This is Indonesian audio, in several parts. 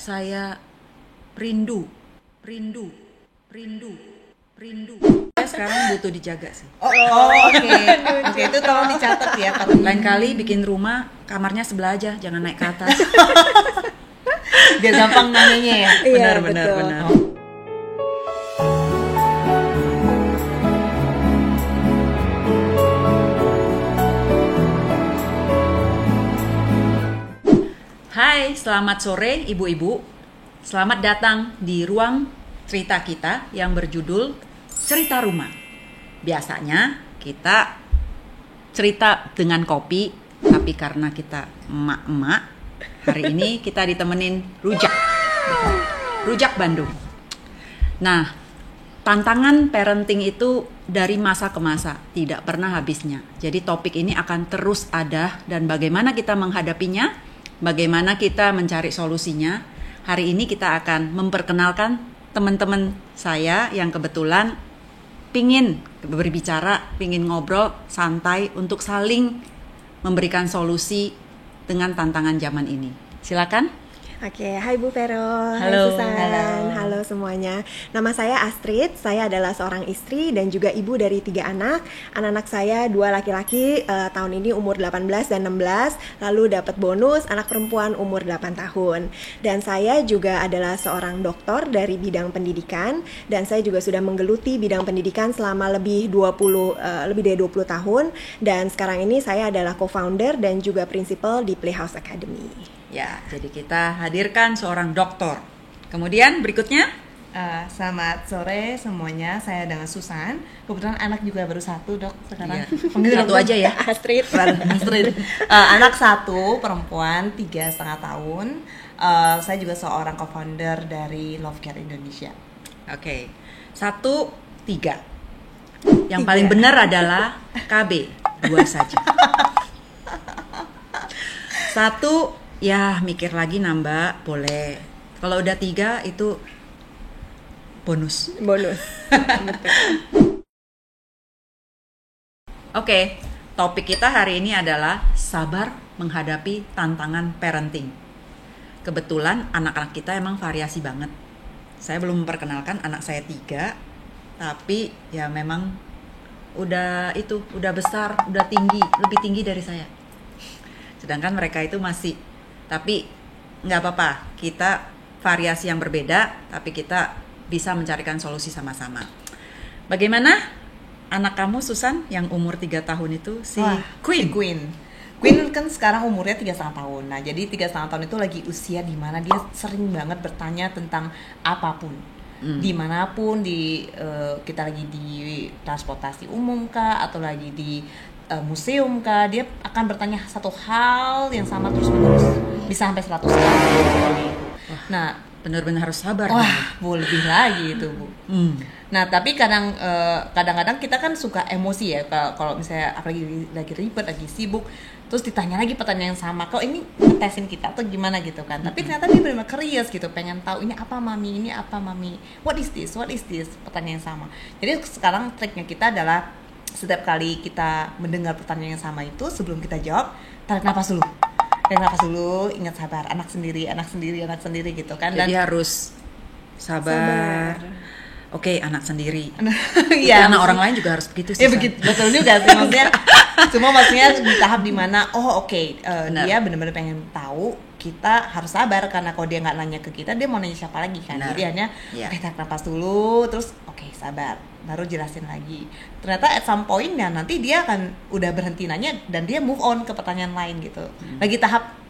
saya rindu. Saya sekarang butuh dijaga sih. Oke, itu tolong dicatat ya. Lain kali bikin rumah, kamarnya sebelah aja, jangan naik ke atas. Biar gampang nanyanya ya. Benar. Hai, selamat sore ibu-ibu. Selamat datang di ruang cerita kita yang berjudul Cerita Rumah. Biasanya kita cerita dengan kopi, tapi karena kita emak-emak, hari ini kita ditemenin rujak Bandung. Nah, tantangan parenting itu dari masa ke masa, tidak pernah habisnya. Jadi topik ini akan terus ada dan bagaimana kita menghadapinya, bagaimana kita mencari solusinya. Hari ini kita akan memperkenalkan teman-teman saya yang kebetulan pingin berbicara, pingin ngobrol santai untuk saling memberikan solusi dengan tantangan zaman ini. Silakan. Oke, hai Bu Vero, Halo. hai Susan, halo semuanya. Nama saya Astrid, saya adalah seorang istri dan juga ibu dari 3 anak. Anak-anak saya 2 laki-laki, tahun ini umur 18 dan 16, lalu dapat bonus anak perempuan umur 8 tahun. Dan saya juga adalah seorang doktor dari bidang pendidikan dan saya juga sudah menggeluti bidang pendidikan selama lebih dari 20 tahun dan sekarang ini saya adalah co-founder dan juga principal di Playhouse Academy. Ya, jadi kita hadirkan seorang dokter. Kemudian berikutnya, Selamat sore semuanya, saya dengan Susan. Kebetulan anak juga baru 1 dok sekarang. Iya. Satu aja ya. Astrid. Anak 1, perempuan 3,5 tahun. Saya juga seorang co-founder dari Love Care Indonesia. Oke. 1, 3. Yang paling benar adalah KB, 2 saja. 1, ya mikir lagi nambah boleh. Kalau udah 3 itu bonus. Oke, topik kita hari ini adalah sabar menghadapi tantangan parenting. Kebetulan anak-anak kita emang variasi banget. Saya belum memperkenalkan anak saya 3, tapi ya memang udah besar, udah tinggi, lebih tinggi dari saya. Sedangkan mereka itu masih, tapi nggak apa-apa, kita variasi yang berbeda, tapi kita bisa mencarikan solusi sama-sama. Bagaimana anak kamu Susan yang umur 3 tahun itu, Queen kan sekarang umurnya 3,5 tahun. Nah jadi 3,5 tahun itu lagi usia dimana dia sering banget bertanya tentang apapun. Dimanapun, kita lagi di transportasi umum kah, atau lagi di museum kah, dia akan bertanya satu hal yang sama terus menerus, bisa sampai 100 kali. Nah, benar-benar harus sabar. Lebih lagi itu Bu. Nah tapi kadang-kadang kita kan suka emosi ya, kalau misalnya apalagi lagi ribet, lagi sibuk, terus ditanya lagi pertanyaan yang sama, kok ini ngetesin kita atau gimana gitu kan. Tapi ternyata dia benar-benar curious gitu, pengen tahu ini apa mami, what is this, pertanyaan yang sama. Jadi sekarang triknya kita adalah setiap kali kita mendengar pertanyaan yang sama itu, sebelum kita jawab, tarik nafas dulu, ingat sabar, anak sendiri gitu kan. Jadi harus sabar. Oke, anak sendiri. Iya, karena orang lain juga harus begitu sih. Ya betul juga sih maksudnya. Cuma maksudnya di tahap dimana dia benar-benar pengen tahu, kita harus sabar karena kalau dia nggak nanya ke kita, dia mau nanya siapa lagi kan. Jadi hanya tarik nafas dulu, terus sabar, baru jelasin lagi. Ternyata at some point ya nanti dia akan udah berhenti nanya dan dia move on ke pertanyaan lain gitu.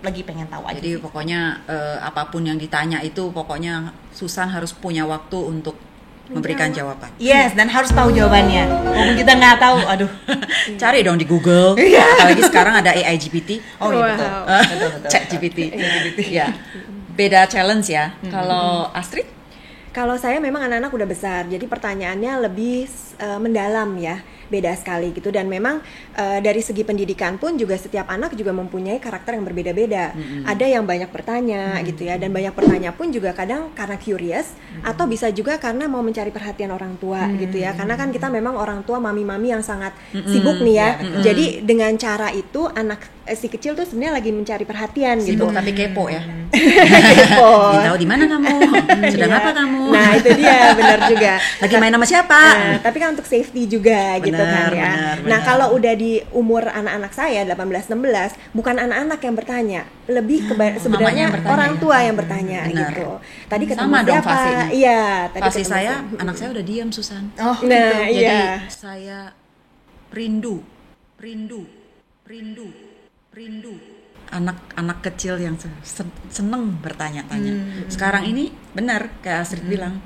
Lagi pengen tahu aja. Jadi pokoknya apapun yang ditanya itu, pokoknya Susan harus punya waktu untuk memberikan jawaban. Yes, dan harus tahu jawabannya. Walaupun kita nggak tahu, aduh. Cari dong di Google. Apalagi sekarang ada AI GPT. Oh iya betul. Chat GPT. Ya. Beda challenge ya. Kalau Astrid? Kalau saya memang anak-anak udah besar, jadi pertanyaannya lebih mendalam ya, beda sekali gitu. Dan memang dari segi pendidikan pun juga setiap anak juga mempunyai karakter yang berbeda-beda. Ada yang banyak bertanya gitu ya, dan banyak bertanya pun juga kadang karena curious, atau bisa juga karena mau mencari perhatian orang tua gitu ya. Karena kan kita memang orang tua mami-mami yang sangat sibuk nih ya. Jadi dengan cara itu anak si kecil tuh sebenarnya lagi mencari perhatian gitu. Sibuk tapi kepo ya. Kepo. Tahu di mana kamu? Sedang Iya. apa kamu? Nah itu dia, benar juga. Lagi main sama siapa? Nah, tapi kan untuk safety juga gitu kan ya. Benar, Nah, benar. kalau udah di umur anak-anak saya 18-16, bukan anak-anak yang bertanya, lebih sebenarnya yang bertanya, orang ya? tua yang bertanya Benar. gitu. Tadi ketemu Sama dong siapa? fasenya. Iya, tadi Fase ketemu saya, siapa. anak saya udah diam Susan. Oh, Nah, Jadi iya. saya rindu anak-anak kecil yang seneng bertanya-tanya. Sekarang ini benar kayak Astrid bilang,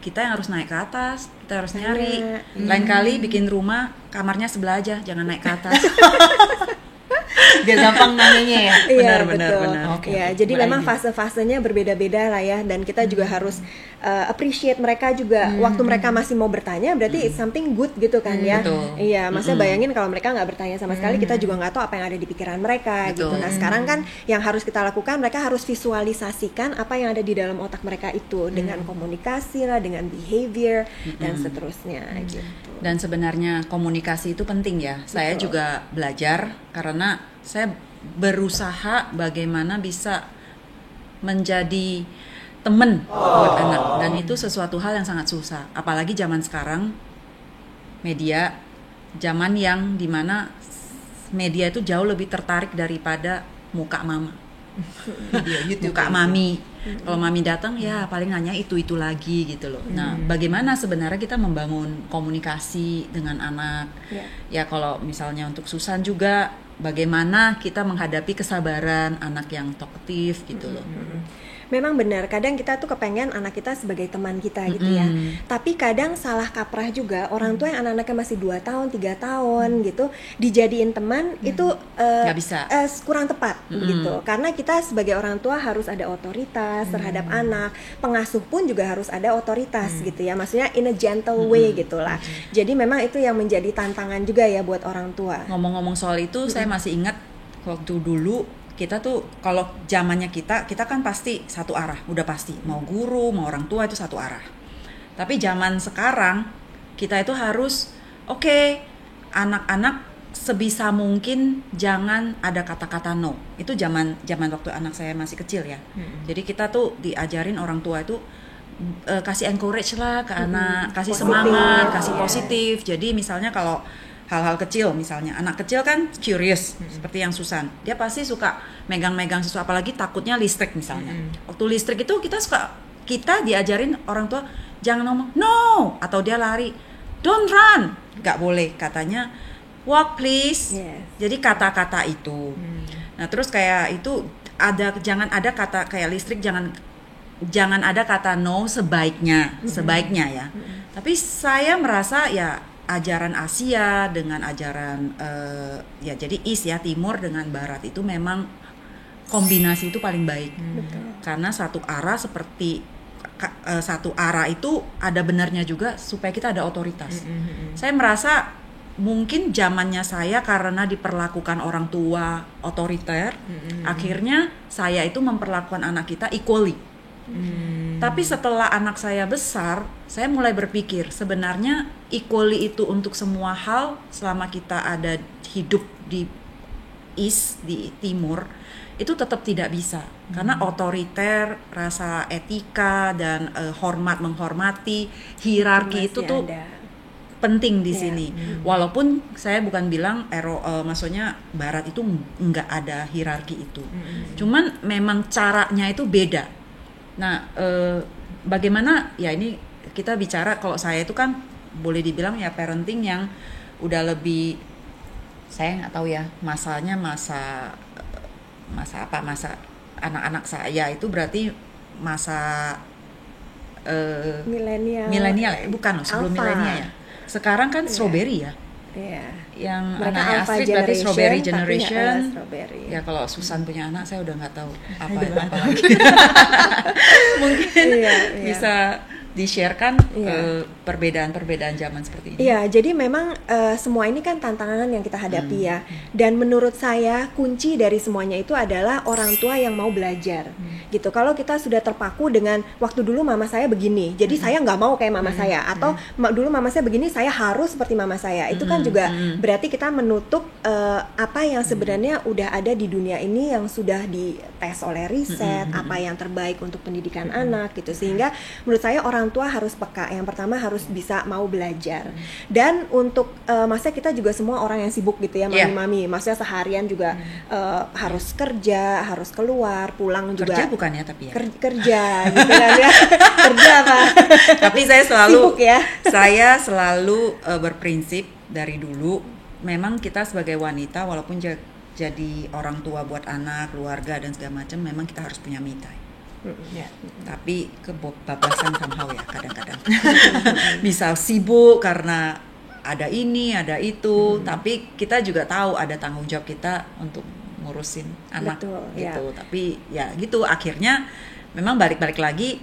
kita yang harus naik ke atas, kita harus nyari. Lain kali bikin rumah kamarnya sebelah aja, jangan naik ke atas. biar gampang nanyanya ya. Iya, Benar. Oke, Ya, oke. jadi memang fase-fasenya berbeda-beda lah ya, dan kita juga harus appreciate mereka juga. Waktu mereka masih mau bertanya, berarti it's something good gitu kan ya. Betul. Iya, maksudnya bayangin kalau mereka nggak bertanya sama sekali, kita juga nggak tahu apa yang ada di pikiran mereka gitu. Betul. Nah, sekarang kan yang harus kita lakukan, mereka harus visualisasikan apa yang ada di dalam otak mereka itu dengan komunikasi lah, dengan behavior dan seterusnya gitu. Dan sebenarnya komunikasi itu penting ya. Saya Betul. juga belajar karena saya berusaha bagaimana bisa menjadi teman buat anak, dan itu sesuatu hal yang sangat susah. Apalagi zaman sekarang, media, zaman yang dimana media itu jauh lebih tertarik daripada muka mama. Video YouTube. Muka mami. Kalau mami datang ya paling nanya itu lagi gitu loh. Nah, bagaimana sebenarnya kita membangun komunikasi dengan anak? Ya. Ya kalau misalnya untuk Susan juga bagaimana kita menghadapi kesabaran anak yang talkative gitu loh. Memang benar, kadang kita tuh kepengen anak kita sebagai teman kita gitu ya. Tapi kadang salah kaprah juga orang tua yang anak-anaknya masih 2 tahun, 3 tahun gitu, dijadiin teman itu Nggak bisa. kurang tepat gitu. Karena kita sebagai orang tua harus ada otoritas terhadap anak, pengasuh pun juga harus ada otoritas gitu ya. Maksudnya in a gentle way gitulah. Jadi memang itu yang menjadi tantangan juga ya buat orang tua. Ngomong-ngomong soal itu, saya masih ingat waktu dulu kita tuh kalau zamannya kita kan pasti satu arah, udah pasti mau guru mau orang tua itu satu arah. Tapi zaman sekarang kita itu harus oke, anak-anak sebisa mungkin jangan ada kata-kata no. Itu zaman waktu anak saya masih kecil ya. Jadi kita tuh diajarin orang tua itu kasih encourage lah ke anak, kasih Positif, semangat, kasih iya. positif. Jadi misalnya kalau hal-hal kecil, misalnya anak kecil kan curious seperti yang Susan, dia pasti suka megang-megang sesuatu, apalagi takutnya listrik misalnya. Waktu listrik itu kita diajarin orang tua jangan ngomong no, atau dia lari don't run, nggak boleh, katanya walk please. Yes. Jadi kata-kata itu. Nah terus kayak itu jangan ada kata kayak listrik, jangan ada kata no sebaiknya ya. Tapi saya merasa ya ajaran Asia dengan ajaran ya jadi East ya, Timur dengan Barat itu memang kombinasi itu paling baik. Karena satu arah satu arah itu ada benarnya juga supaya kita ada otoritas. Saya merasa mungkin zamannya saya karena diperlakukan orang tua otoriter, akhirnya saya itu memperlakukan anak kita equally. Tapi setelah anak saya besar, saya mulai berpikir sebenarnya equally itu untuk semua hal selama kita ada hidup di East, di Timur, itu tetap tidak bisa. Karena otoriter, rasa etika dan menghormati, hierarki itu Masih tuh ada. penting di Iya. sini. Walaupun saya bukan bilang maksudnya Barat itu nggak ada hierarki itu. Cuman memang caranya itu beda. Nah, bagaimana ya ini kita bicara, kalau saya itu kan boleh dibilang ya parenting yang udah lebih, saya nggak tahu ya masanya masa anak-anak saya itu berarti masa milenial bukan loh, sebelum Alpha. milenial ya. Sekarang kan strawberry ya. Iya. Yang Mereka anaknya Alpha Astrid berarti strawberry tapi, generation. strawberry. Ya kalau Susan punya anak saya udah nggak tahu apa lagi. Mungkin Iya. bisa di-sharekan Iya. perbedaan-perbedaan zaman seperti ini. Iya, jadi memang semua ini kan tantangan yang kita hadapi ya. Dan menurut saya kunci dari semuanya itu adalah orang tua yang mau belajar, gitu. Kalau kita sudah terpaku dengan waktu dulu mama saya begini, jadi saya nggak mau kayak mama saya, atau dulu mama saya begini, saya harus seperti mama saya. Itu kan juga berarti kita menutup apa yang sebenarnya udah ada di dunia ini yang sudah dites oleh riset, apa yang terbaik untuk pendidikan anak, gitu. Sehingga menurut saya orang tua harus peka. Yang pertama harus bisa mau belajar. Dan untuk maksudnya kita juga semua orang yang sibuk gitu ya, mami-mami. Maksudnya seharian juga harus kerja, harus keluar, pulang juga. Kerja bukan ya tapi ya. Kerja gitu kan ya. Kerja apa? Tapi saya selalu sibuk ya. Saya selalu berprinsip dari dulu, memang kita sebagai wanita walaupun jadi orang tua buat anak, keluarga dan segala macam, memang kita harus punya me time. Tapi kebablasan somehow ya kadang-kadang. Bisa sibuk karena ada ini, ada itu, tapi kita juga tahu ada tanggung jawab kita untuk ngurusin anak. Betul, gitu. Tapi ya gitu, akhirnya memang balik-balik lagi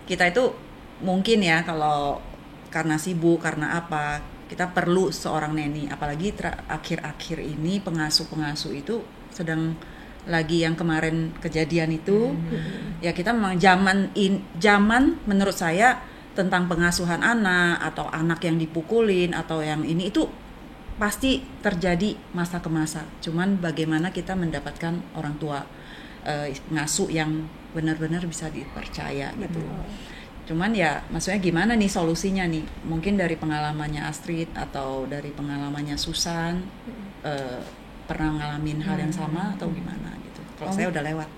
kita itu mungkin ya kalau karena sibuk, karena apa, kita perlu seorang neni, apalagi akhir-akhir ini pengasuh-pengasuh itu sedang lagi yang kemarin kejadian itu, ya kita memang zaman menurut saya tentang pengasuhan anak atau anak yang dipukulin atau yang ini itu pasti terjadi masa ke masa. Cuman bagaimana kita mendapatkan orang tua pengasuh yang benar-benar bisa dipercaya gitu. Cuman ya maksudnya gimana nih solusinya nih? Mungkin dari pengalamannya Astrid atau dari pengalamannya Susan, pernah ngalamin hal yang sama atau gimana gitu. Kalau saya udah lewat.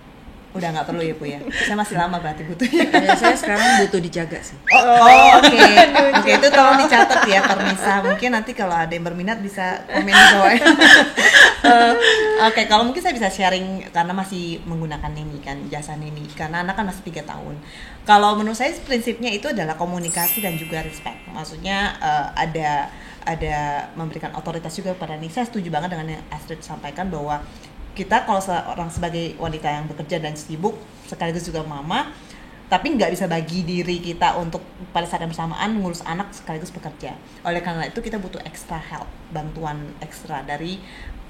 Udah nggak perlu ya Bu ya? Saya masih lama berarti butuhnya. Saya sekarang butuh dijaga sih. Oke, itu tolong dicatat ya Permisa. Mungkin nanti kalau ada yang berminat bisa komen di bawah. Oke, kalau mungkin saya bisa sharing karena masih menggunakan neni kan, jasa neni. Karena anak kan masih 3 tahun. Kalau menurut saya prinsipnya itu adalah komunikasi dan juga respect. Maksudnya ada memberikan otoritas juga kepada neni. Saya setuju banget dengan yang Astrid sampaikan bahwa kita kalau seorang sebagai wanita yang bekerja dan sibuk sekaligus juga mama, tapi nggak bisa bagi diri kita untuk pada saat yang bersamaan ngurus anak sekaligus bekerja. Oleh karena itu kita butuh extra help, bantuan ekstra dari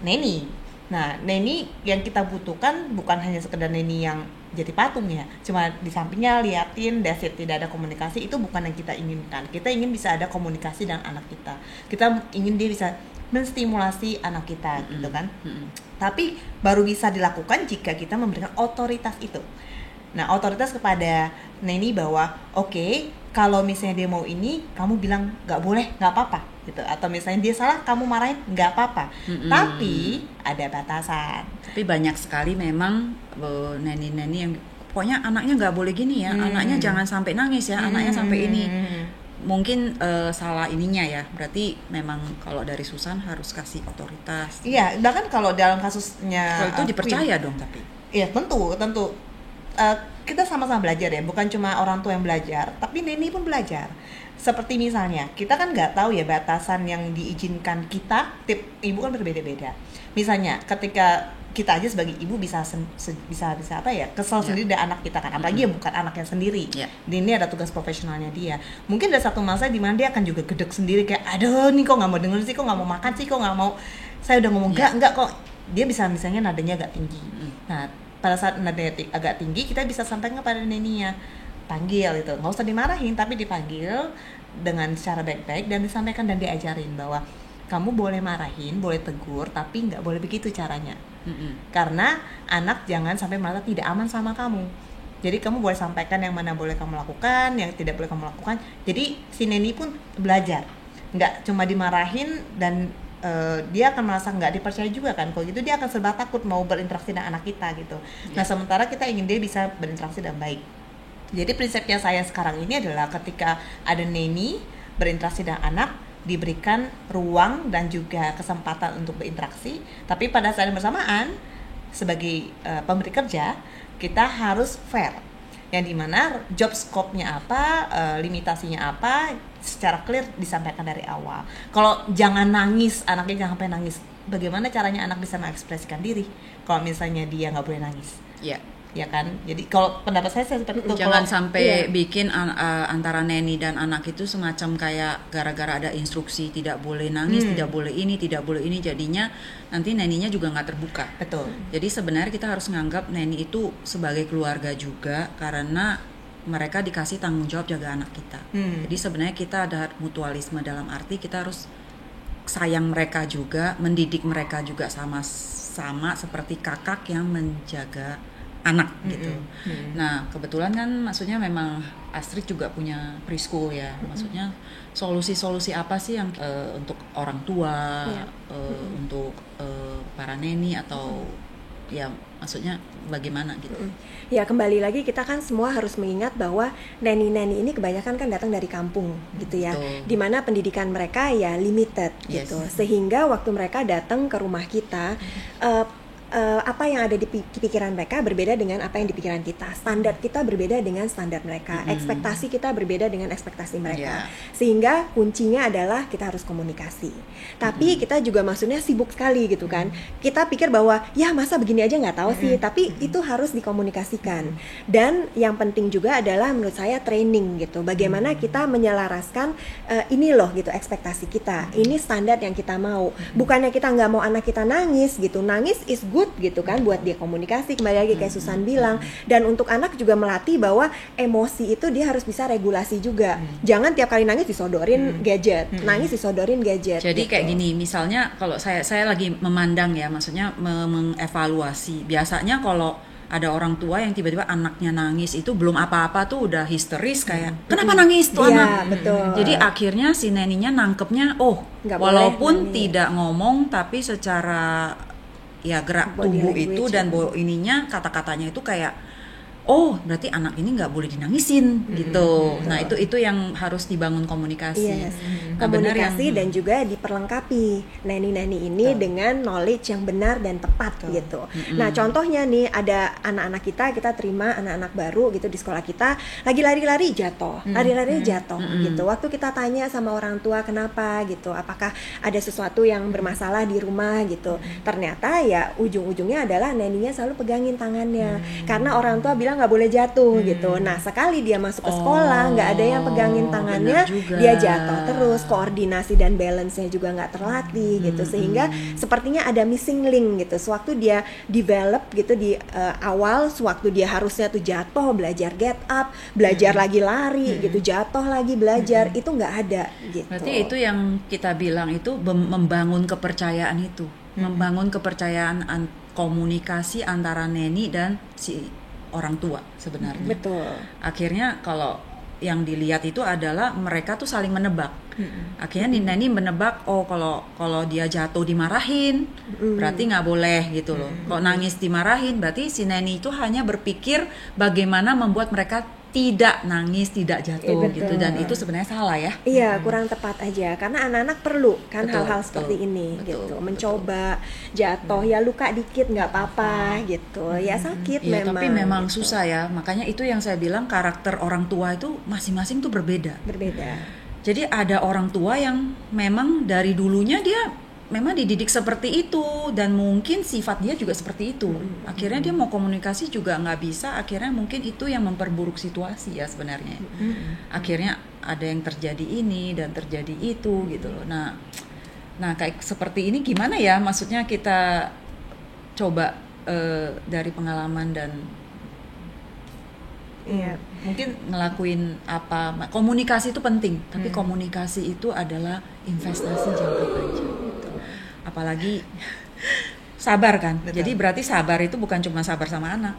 neni. Nah, neni yang kita butuhkan bukan hanya sekedar neni yang jadi patung ya, cuma di sampingnya liatin, that's it, tidak ada komunikasi, itu bukan yang kita inginkan. Kita ingin bisa ada komunikasi dengan anak kita. Kita ingin dia bisa menstimulasi anak kita gitu kan. Tapi baru bisa dilakukan jika kita memberikan otoritas itu. Nah, otoritas kepada neni bahwa oke, kalau misalnya dia mau ini, kamu bilang nggak boleh, nggak apa-apa gitu. Atau misalnya dia salah, kamu marahin, nggak apa-apa. Tapi ada batasan. Tapi banyak sekali memang neni-neni yang pokoknya anaknya nggak boleh gini ya, anaknya jangan sampai nangis ya, anaknya sampai ini. Mungkin salah ininya ya, berarti memang kalau dari Susan harus kasih otoritas. Iya, bahkan kalau dalam kasusnya kalau itu dipercaya dong tapi. Iya, tentu. Kita sama-sama belajar ya, bukan cuma orang tua yang belajar, tapi neni pun belajar. Seperti misalnya, kita kan nggak tahu ya batasan yang diizinkan kita, tip ibu kan berbeda-beda. Misalnya, ketika kita aja sebagai ibu bisa apa ya, kesel sendiri dari anak kita kan, apalagi ya bukan anaknya sendiri. Ini ada tugas profesionalnya dia. Mungkin ada satu masa di mana dia akan juga gedek sendiri kayak, aduh nih kok nggak mau denger sih, kok nggak mau makan sih, kok nggak mau. Saya udah ngomong enggak kok. Dia bisa misalnya nadanya agak tinggi. Nah, pada saat nadanya agak tinggi, kita bisa sampaikan kepada neninya, panggil itu, nggak usah dimarahin, tapi dipanggil dengan cara baik-baik dan disampaikan dan diajarin bahwa kamu boleh marahin, boleh tegur, tapi nggak boleh begitu caranya. Karena anak jangan sampai merasa tidak aman sama kamu. Jadi kamu boleh sampaikan yang mana boleh kamu lakukan, yang tidak boleh kamu lakukan. Jadi si neni pun belajar, nggak cuma dimarahin dan dia akan merasa nggak dipercaya juga kan. Kalau gitu dia akan serba takut mau berinteraksi dengan anak kita gitu. Nah, sementara kita ingin dia bisa berinteraksi dengan baik. Jadi prinsipnya saya sekarang ini adalah ketika ada neni berinteraksi dengan anak, diberikan ruang dan juga kesempatan untuk berinteraksi, tapi pada saat yang bersamaan sebagai pemberi kerja kita harus fair, yang dimana job scope-nya apa, limitasinya apa, secara clear disampaikan dari awal. Kalau jangan nangis, anaknya jangan sampai nangis. Bagaimana caranya anak bisa mengekspresikan diri kalau misalnya dia nggak boleh nangis? ya kan. Jadi kalau pendapat saya seperti itu. Jangan Kalau- sampai iya. bikin antara neni dan anak itu semacam kayak gara-gara ada instruksi tidak boleh nangis, tidak boleh ini, jadinya nanti neninya juga nggak terbuka. betul. Jadi sebenarnya kita harus menganggap neni itu sebagai keluarga juga, karena mereka dikasih tanggung jawab jaga anak kita. Jadi sebenarnya kita ada mutualisme dalam arti kita harus sayang mereka juga, mendidik mereka juga sama seperti kakak yang menjaga anak gitu. Nah kebetulan kan maksudnya memang Astrid juga punya preschool ya, maksudnya solusi-solusi apa sih yang untuk orang tua, Iya. untuk para neni atau ya maksudnya bagaimana gitu. Ya kembali lagi kita kan semua harus mengingat bahwa neni-neni ini kebanyakan kan datang dari kampung gitu ya, Betul. dimana pendidikan mereka ya limited Yes. gitu, sehingga waktu mereka datang ke rumah kita apa yang ada di pikiran mereka berbeda dengan apa yang di pikiran kita, standar kita berbeda dengan standar mereka, ekspektasi kita berbeda dengan ekspektasi mereka, sehingga kuncinya adalah kita harus komunikasi. Tapi kita juga maksudnya sibuk sekali gitu kan, kita pikir bahwa ya masa begini aja nggak tahu sih, tapi itu harus dikomunikasikan. Dan yang penting juga adalah menurut saya training gitu, bagaimana kita menyelaraskan ini loh gitu ekspektasi kita, ini standar yang kita mau, bukannya kita nggak mau anak kita nangis gitu, nangis is good gitu kan buat dia komunikasi, kembali lagi kayak Susan bilang. Dan untuk anak juga melatih bahwa emosi itu dia harus bisa regulasi juga, jangan tiap kali nangis disodorin gadget, nangis disodorin gadget. Jadi gitu. kayak gini, misalnya kalau saya lagi memandang ya, maksudnya mengevaluasi. Biasanya kalau ada orang tua yang tiba-tiba anaknya nangis itu belum apa-apa tuh udah histeris kayak kenapa nangis tuh Iya, anak. betul. Jadi akhirnya si neninya nangkepnya Nggak walaupun boleh nangis. tidak ngomong tapi secara ya gerak Body tubuh language itu dan ininya kata-katanya itu kayak oh berarti anak ini nggak boleh dinangisin gitu. Nah itu yang harus dibangun komunikasi. Yes. Nah, benar Komunikasi yang- dan juga diperlengkapi neni-neni ini dengan knowledge yang benar dan tepat gitu. Nah contohnya nih ada anak-anak kita terima anak-anak baru gitu di sekolah kita lagi lari-lari jatuh, lari-lari jatuh gitu. Waktu kita tanya sama orang tua kenapa gitu, apakah ada sesuatu yang bermasalah di rumah gitu, ternyata ya ujung-ujungnya adalah neninya selalu pegangin tangannya karena orang tua bilang nggak boleh jatuh gitu. Nah sekali dia masuk ke sekolah nggak ada yang pegangin tangannya, benar juga. dia jatuh terus, koordinasi dan balance-nya juga nggak terlatih gitu, sehingga sepertinya ada missing link gitu. Sewaktu dia develop gitu di awal, sewaktu dia harusnya tuh jatuh, belajar get up, belajar lagi lari gitu, jatuh lagi belajar, itu nggak ada gitu. Berarti itu yang kita bilang itu membangun kepercayaan itu, membangun kepercayaan komunikasi antara neni dan si orang tua sebenarnya. Betul. Akhirnya kalau yang dilihat itu adalah mereka tuh saling menebak. Akhirnya neni menebak oh kalau dia jatuh dimarahin berarti nggak boleh gitu loh. Kalau nangis dimarahin berarti si neni itu hanya berpikir bagaimana membuat mereka tidak nangis, tidak jatuh Betul. gitu, dan itu sebenarnya salah ya. Iya, kurang tepat aja karena anak-anak perlu kan Betul, hal-hal betul, seperti ini betul, gitu, betul. mencoba jatuh ya luka dikit nggak apa-apa gitu, ya sakit Iya, memang. tapi memang gitu. susah ya. Makanya itu yang saya bilang karakter orang tua itu masing-masing tuh berbeda. Berbeda. Jadi ada orang tua yang memang dari dulunya dia memang dididik seperti itu dan mungkin sifat dia juga seperti itu. Akhirnya dia mau komunikasi juga nggak bisa. Akhirnya mungkin itu yang memperburuk situasi ya sebenarnya. Akhirnya ada yang terjadi ini dan terjadi itu gitu loh. Nah kayak seperti ini gimana ya? Maksudnya kita coba dari pengalaman dan Iya. mungkin ngelakuin apa, komunikasi itu penting, tapi komunikasi itu adalah investasi jangka panjang gitu. Apalagi sabar kan. Betul. Jadi berarti sabar itu bukan cuma sabar sama anak,